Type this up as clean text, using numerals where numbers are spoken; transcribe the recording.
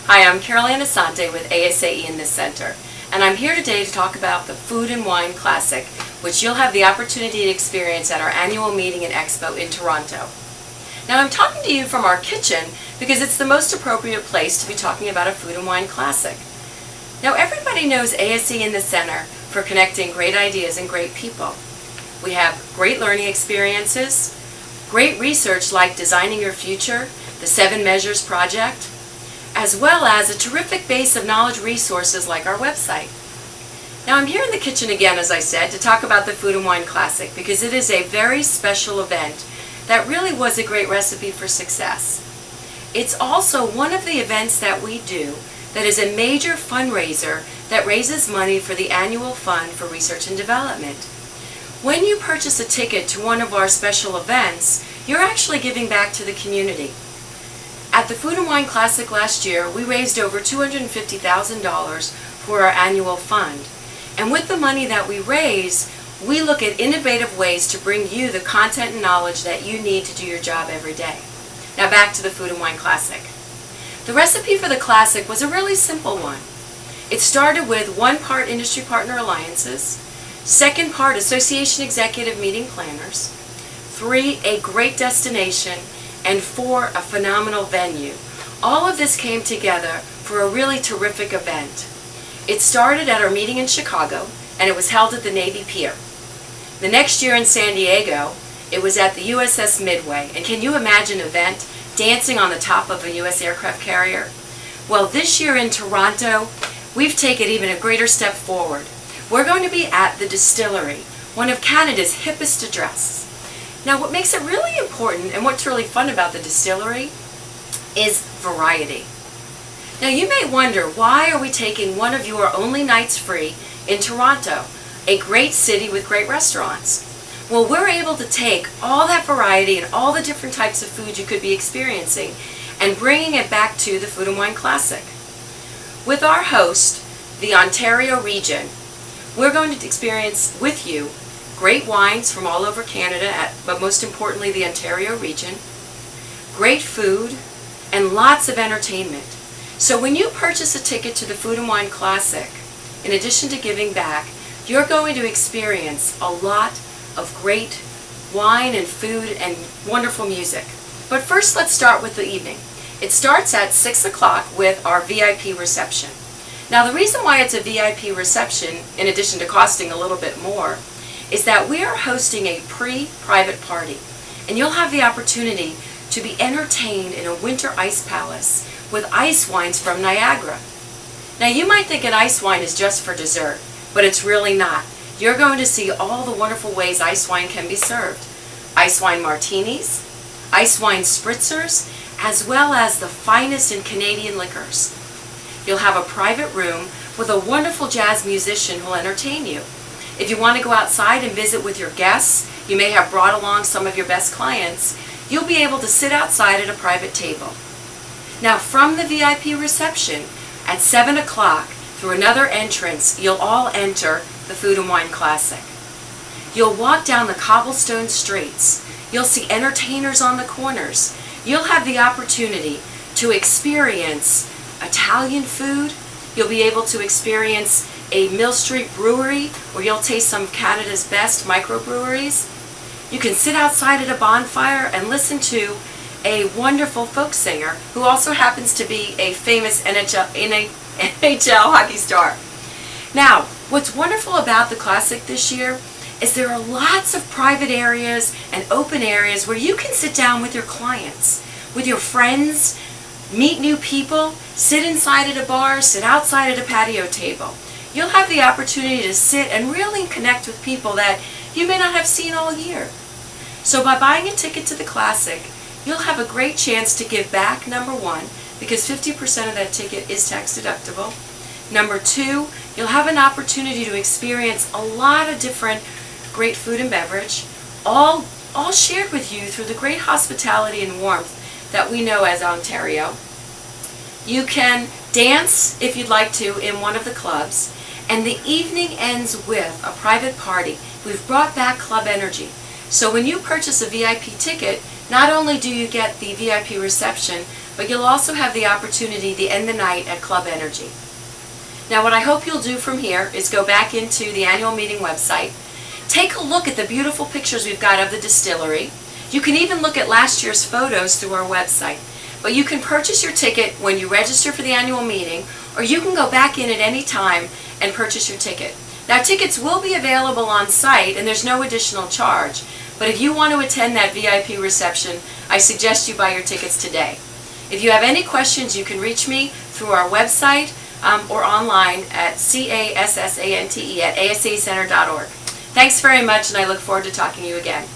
Hi, I'm Carylann Assante with ASAE The Center, and I'm here today to talk about the Food and Wine Classic, which you'll have the opportunity to experience at our annual meeting and expo in Toronto. Now, I'm talking to you from our kitchen because it's the most appropriate place to be talking about a Food and Wine Classic. Now, everybody knows ASAE The Center for connecting great ideas and great people. We have great learning experiences, great research like Designing Your Future, the 7 Measures Project, as well as a terrific base of knowledge resources like our website. Now, I'm here in the kitchen again, as I said, to talk about the Food and Wine Classic because it is a very special event that really was a great recipe for success. It's also one of the events that we do that is a major fundraiser that raises money for the annual fund for research and development. When you purchase a ticket to one of our special events, you're actually giving back to the community. At the Food and Wine Classic last year, we raised over $250,000 for our annual fund. And with the money that we raise, we look at innovative ways to bring you the content and knowledge that you need to do your job every day. Now back to the Food and Wine Classic. The recipe for the Classic was a really simple one. It started with 1 part Industry Partner Alliances, 2nd part Association Executive Meeting Planners, 3, a great destination, and 4, a phenomenal venue. All of this came together for a really terrific event. It started at our meeting in Chicago, and it was held at the Navy Pier. The next year in San Diego, it was at the USS Midway. And can you imagine an event dancing on the top of a U.S. aircraft carrier? Well, this year in Toronto, we've taken even a greater step forward. We're going to be at the Distillery, one of Canada's hippest addresses. Now, what makes it really important and what's really fun about the Distillery is variety. Now, you may wonder, why are we taking one of your only nights free in Toronto, a great city with great restaurants? Well, we're able to take all that variety and all the different types of food you could be experiencing and bringing it back to the Food and Wine Classic. With our host, the Ontario region, we're going to experience with you great wines from all over Canada, but most importantly the Ontario region, great food, and lots of entertainment. So when you purchase a ticket to the Food and Wine Classic, in addition to giving back, you're going to experience a lot of great wine and food and wonderful music. But first, let's start with the evening. It starts at 6 o'clock with our VIP reception. Now, the reason why it's a VIP reception, in addition to costing a little bit more, is that we are hosting a pre-private party, and you'll have the opportunity to be entertained in a winter ice palace with ice wines from Niagara. Now, you might think an ice wine is just for dessert, but it's really not. You're going to see all the wonderful ways ice wine can be served. Ice wine martinis, ice wine spritzers, as well as the finest in Canadian liquors. You'll have a private room with a wonderful jazz musician who will entertain you. If you want to go outside and visit with your guests, you may have brought along some of your best clients, you'll be able to sit outside at a private table. Now, from the VIP reception, at 7 o'clock, through another entrance, you'll all enter the Food and Wine Classic. You'll walk down the cobblestone streets. You'll see entertainers on the corners. You'll have the opportunity to experience Italian food. You'll be able to experience a Mill Street brewery where you'll taste some of Canada's best microbreweries. You can sit outside at a bonfire and listen to a wonderful folk singer who also happens to be a famous NHL hockey star. Now, what's wonderful about the Classic this year is there are lots of private areas and open areas where you can sit down with your clients, with your friends, meet new people, sit inside at a bar, sit outside at a patio table. You'll have the opportunity to sit and really connect with people that you may not have seen all year. So by buying a ticket to the Classic, you'll have a great chance to give back, number 1, because 50% of that ticket is tax deductible. Number 2, you'll have an opportunity to experience a lot of different great food and beverage, all shared with you through the great hospitality and warmth that we know as Ontario. You can dance, if you'd like to, in one of the clubs. And the evening ends with a private party. We've brought back Club Energy. So when you purchase a VIP ticket, not only do you get the VIP reception, but you'll also have the opportunity to end the night at Club Energy. Now what I hope you'll do from here is go back into the annual meeting website, take a look at the beautiful pictures we've got of the distillery. You can even look at last year's photos through our website. But you can purchase your ticket when you register for the annual meeting, or you can go back in at any time and purchase your ticket. Now tickets will be available on site and there's no additional charge, but if you want to attend that VIP reception, I suggest you buy your tickets today. If you have any questions, you can reach me through our website or online at CASSANTE@asaecenter.org. Thanks very much, and I look forward to talking to you again.